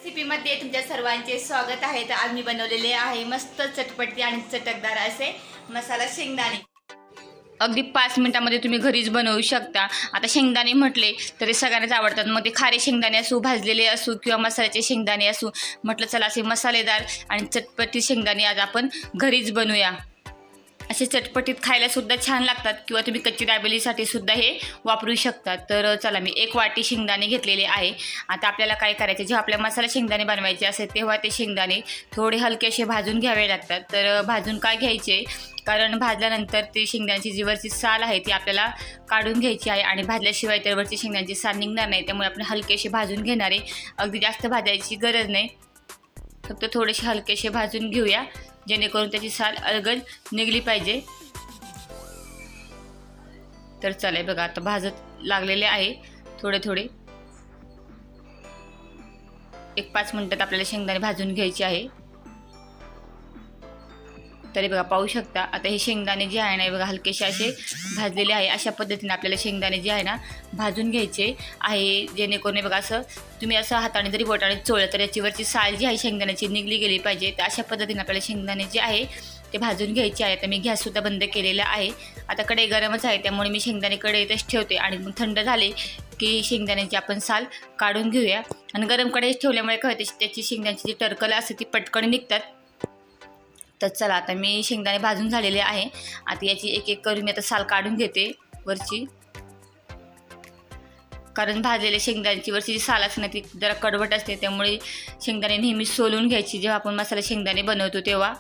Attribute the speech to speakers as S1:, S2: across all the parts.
S1: रेसिपीमध्ये तुमच्या सर्वांचे स्वागत आहे। तर आज मी बनवलेले आहे मस्त चटपटी आणि चटकदार असे मसाला शेंगदाणे। अगदी 5 मिनिटांमध्ये तुम्ही घरीच बनवू शकता। आता शेंगदाणे म्हटले तरी सगळ्यांनाच आवडतात, मग ते खारे शेंगदाणे असू, भाजलेले असू किंवा मसाल्याचे शेंगदाणे असू, म्हटलं चला असे मसालेदार आणि चटपटी शेंगदाणे आज आपण घरीच बनवूया। असे चटपटीत खायला सुद्धा छान लागतात किंवा तुम्ही कच्ची दाबेलीसाठी सुद्धा हे वापरू शकता। तर चला मी 1 वाटी शेंगदाणे घेतलेले आहे। आता आपल्याला काय करायचे, जेव्हा आपल्या मसाला शेंगदाणे बनवायचे असेल तेव्हा ते शेंगदाणे थोडे हलके असे भाजून घ्यावे लागतात। तर भाजून काय घ्यायचे, कारण भाजल्यानंतर ते शेंगदाण्याची जी वरची साल आहे ती आपल्याला काढून घ्यायची आहे आणि भाजल्याशिवाय तर वरची शेंगदाण्याची साल निघणार नाही। त्यामुळे आपण हलके असे भाजून घेणारे, अगदी जास्त भाजायची गरज नाही, फक्त थोडेसे हलकेसे भाजून घेऊया जेणेकरून त्याची साल अलगद निघली पाहिजे। तर चला बघा आता भाजत लागलेले आहे थोडे थोडे। 1-5 मिनिटात आपल्याला शेंगदाणे भाजून घ्यायचे आहे। तरी बघा पाहू शकता आता हे शेंगदाणे जे आहे ना बघा हलकेसे असे भाजलेले आहे। अशा पद्धतीने आपल्याला शेंगदाणे जे आहे ना भाजून घ्यायचे आहे, जेणेकरून बघा असं तुम्ही असं हाताने जरी बोटाने चोळलं तर याच्यावरची साल जी आहे शेंगदाण्याची निघली गेली पाहिजे। तर अशा पद्धतीने आपल्याला शेंगदाणे जे आहे ते भाजून घ्यायचे आहे। तर मी गॅससुद्धा बंद केलेला आहे। आता कढई गरमच आहे त्यामुळे मी शेंगदाणे कढईतच ठेवते आणि मग थंड झाले की शेंगदाण्याची आपण साल काढून घेऊया। आणि गरम कढईत ठेवल्यामुळे काय होते, त्याची शेंगदाण्याची जी टरकल असते ती पटकन निघतात। तर चला आता मी शेंगदाणे भाजून झालेले आहे। आता याची एक एक करून मी आता साल काढून घेते वरची, कारण भाजलेल्या शेंगदाण्याची वरची जी साल असते ना ती जरा कडवट असते, त्यामुळे शेंगदाणे नेहमी सोलून घ्यायची जेव्हा आपण मसाला शेंगदाणे बनवतो तेव्हा।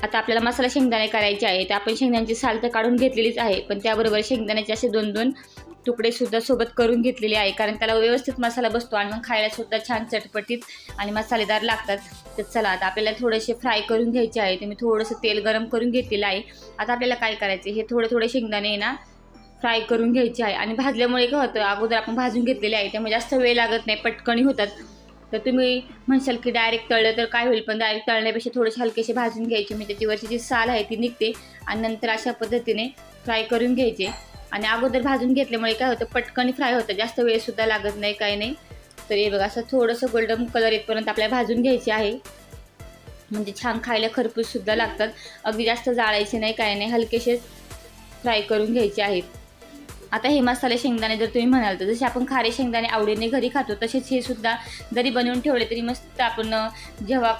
S1: आता आपल्याला मसाला शेंगदाणे करायचे आहे, तर आपण शेंगदाण्याची साल तर काढून घेतलेलीच आहे, पण त्याबरोबर शेंगदाण्याचे असे 2-2 तुकडे सुद्धा सोबत करून घेतलेले आहे, कारण त्याला व्यवस्थित मसाला बसतो आणि मग खायला सुद्धा छान चटपटीत आणि मसालेदार लागतात। तर चला आता आपल्याला थोडेसे फ्राय करून घ्यायचे आहे। तर मी थोडंसं तेल गरम करून घेतलेलं आहे। आता आपल्याला काय करायचे, हे थोडे शेंगदाणे ना फ्राय करून घ्यायचे आहे। आणि भाजल्यामुळे काय होतं, अगोदर आपण भाजून घेतलेले आहे त्यामुळे जास्त वेळ लागत नाही, पटकनी होतात। तर तुम्ही म्हणशाल की डायरेक्ट तळलं तर काय होईल, पण डायरेक्ट तळण्यापेक्षा थोडेसे हलकेसे भाजून घ्यायचे, म्हणजे त्याच्यावरची जी साल आहे ती निघते आणि नंतर अशा पद्धतीने फ्राय करून घ्यायचे। आणि अगोदर भाजून घेतल्यामुळे काय होतं, पटकन फ्राय होतं, जास्त वेळसुद्धा लागत नाही, काही नाही। तर हे बघा असं थोडंसं गोल्डन कलर येतपर्यंत आपल्याला भाजून घ्यायचे आहे, म्हणजे छान खायला खरपूससुद्धा लागतात। अगदी जास्त जाळायचे नाही, काही नाही, हलकेसे फ्राय करून घ्यायचे आहेत। आता हे मसाले शेंगदाणे जर तुम्ही म्हणाल तर जसे आपण खारे शेंगदाणे आवडीने घरी खातो तसेच हे सुद्धा जरी बनवून ठेवले तरी मस्त आपण जेव्हा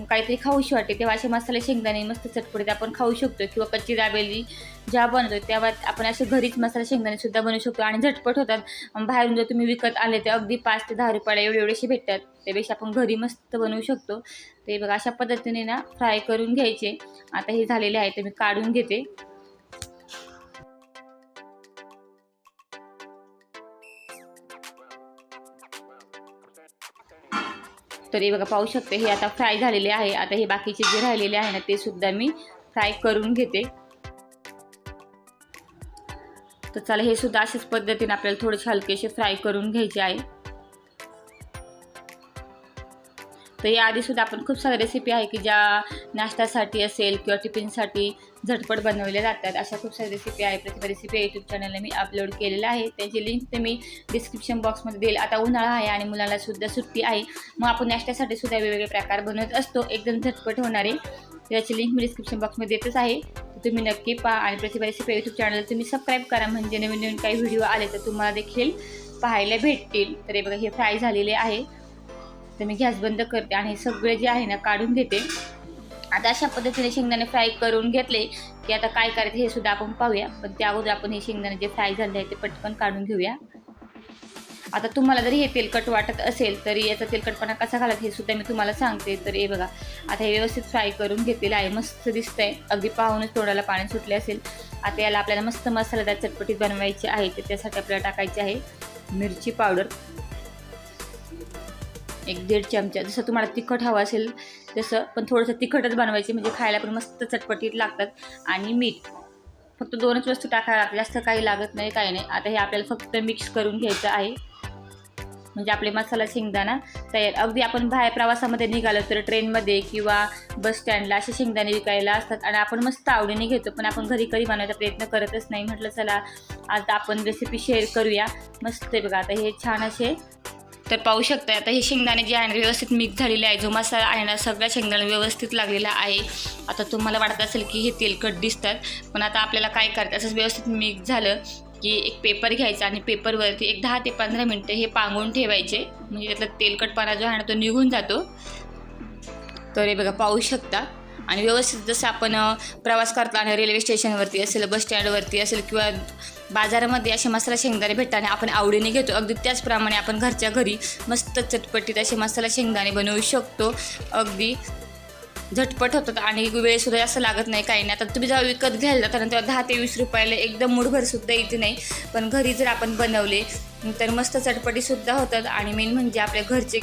S1: काहीतरी खाऊशी वाटते तेव्हा असे मसाले शेंगदाणे मस्त चटपटीत आपण खाऊ शकतो। किंवा कच्ची दाबेली जेव्हा बनवतो तेव्हा आपण असे घरीच मसाले शेंगदाणे सुद्धा बनवू शकतो आणि झटपट होतात। बाहेरून जर तुम्ही विकत आले तर अगदी 5 ते 10 रुपयाला एवढेसे भेटतात, त्यापेक्षा आपण घरी मस्त बनवू शकतो। ते बघा अशा पद्धतीने ना फ्राय करून घ्यायचे। आता हे झालेले आहे तर मी काढून घेते। तर हे बघा पाहू शकते हे आता फ्राय झालेले आहे। आता हे बाकीचे जे राहिलेले आहे ना ते सुद्धा मी फ्राय करून घेते। तर चला हे सुद्धा अशाच पद्धतीने आपल्याला थोडेसे हलकेसे फ्राय करून घ्यायचे आहे। तर याआधी सुद्धा आपण खूप साऱ्या रेसिपी आहे की ज्या नाश्त्यासाठी असेल किंवा टिफिनसाठी झटपट बनवल्या जातात, अशा खूप साऱ्या रेसिपी आहे। प्रतिभा रेसिपी यूट्यूब चॅनलला मी अपलोड केलेलं आहे, त्याची लिंक ते मी डिस्क्रिप्शन बॉक्समध्ये देईल। आता उन्हाळा आहे आणि मुलांना सुद्धा सुट्टी आहे, मग आपण नाश्त्यासाठी सुद्धा वेगवेगळे प्रकार बनवत असतो एकदम झटपट होणारे। त्याची लिंक मी डिस्क्रिप्शन बॉक्समध्ये देतच आहे, तुम्ही नक्की पहा। आणि प्रतिभा रेसिपी यूट्यूब चॅनलला तुम्ही सबस्क्राईब करा, म्हणजे नवीन काही व्हिडिओ आले तर तुम्हाला देखील पाहायला भेटतील। तर हे बघा हे फ्राय झालेले आहे, तर मी गॅस बंद करते आणि हे सगळे जे आहे ना काढून घेते। आता अशा पद्धतीने शेंगदाणे फ्राय करून घेतले की आता काय करायचं हे सुद्धा आपण पाहूया, पण त्या अगोदर आपण हे शेंगदाणे जे फ्राय झाले आहे ते पटकन काढून घेऊया। आता तुम्हाला जरी हे तेलकट वाटत असेल तरी याचा तेलकटपणा कसा घालायचा हे सुद्धा मी तुम्हाला सांगते। तर हे बघा आता हे व्यवस्थित फ्राय करून घेतलेलं आहे, मस्त दिसतंय, अगदी पाहूनच तोंडाला पाणी सुटले असेल। आता याला आपल्याला मस्त मसालेदार चटपटीत बनवायचे आहे, तर त्यासाठी आपल्याला टाकायचे आहे मिरची पावडर 1-1.5 चमचा, जसं तुम्हाला तिखट हवं असेल तसं, पण थोडंसं तिखटच बनवायचे म्हणजे खायला पण मस्त चटपटीत लागतात। आणि मीठ फक्त 2च वस्तू टाकायला लागतात, जास्त काही लागत नाही, काही नाही। आता हे आपल्याला फक्त मिक्स करून घ्यायचं आहे, म्हणजे आपले मसाला शेंगदाणा तयार। अगदी आपण बाहेर प्रवासामध्ये निघालो तर ट्रेनमध्ये किंवा बस स्टँडला असे शेंगदाणे विकायला असतात आणि आपण मस्त आवडीने घेतो, पण आपण घरी बनवायचा प्रयत्न करतच नाही। म्हटलं चला आज आपण रेसिपी शेअर करूया। मस्त बघा आता हे छान असे तर पाहू शकता आता हे शेंगदाणे जे आहे ना व्यवस्थित मिक्स झालेले आहे. जो मसाला आहे ना सगळ्या शेंगदाणे व्यवस्थित लागलेला आहे. आता तुम्हाला वाटत असेल की हे तेलकट दिसतात, पण आता आपल्याला काय करायचं, असंच व्यवस्थित मिक्स झालं की एक पेपर घ्यायचा आणि पेपरवरती एक 10 ते 15 मिनटं हे पांगून ठेवायचे, म्हणजे त्यातला तेलकटपणा जो आहे ना तो निघून जातो. तर हे बघा पाहू शकता. आणि व्यवस्थित जसं आपण प्रवास करताना रेल्वे स्टेशनवरती असेल, बस स्टँडवरती असेल किंवा बाजारामध्ये असे मसाला शेंगदाणे भेटताना आपण आवडीने घेतो, अगदी त्याचप्रमाणे आपण घरच्या घरी मस्त चटपटीत असे मसाला शेंगदाणे बनवू शकतो. अगदी झटपट होतात आणि वेळसुद्धा जास्त लागत नाही, काही नाही. आता तुम्ही जेव्हा विकत घ्यायला जाता तेव्हा 10 ते 20 रुपयाला एकदम मुठभरसुद्धा येते नाही, पण घरी जर आपण बनवले तर मस्त चटपटीसुद्धा होतात. आणि मेन म्हणजे आपल्या घरचे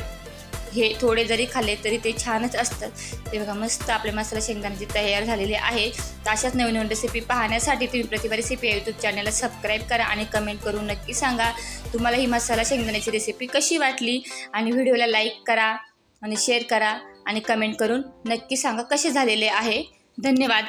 S1: हे थोडे जरी खाल्ले तरी ते छानच असतात. ते बघा मस्त आपले मसाला शेंगदाणे तयार झालेले आहे. तर अशाच नवीन नवीन रेसिपी पाहण्यासाठी तुम्ही प्रतिभा रेसिपी या यूट्यूब चॅनलला सबस्क्राईब करा आणि कमेंट करून नक्की सांगा तुम्हाला ही मसाला शेंगदाण्याची रेसिपी कशी वाटली. आणि व्हिडिओला लाईक करा आणि शेअर करा आणि कमेंट करून नक्की सांगा कसे झालेले आहे. धन्यवाद.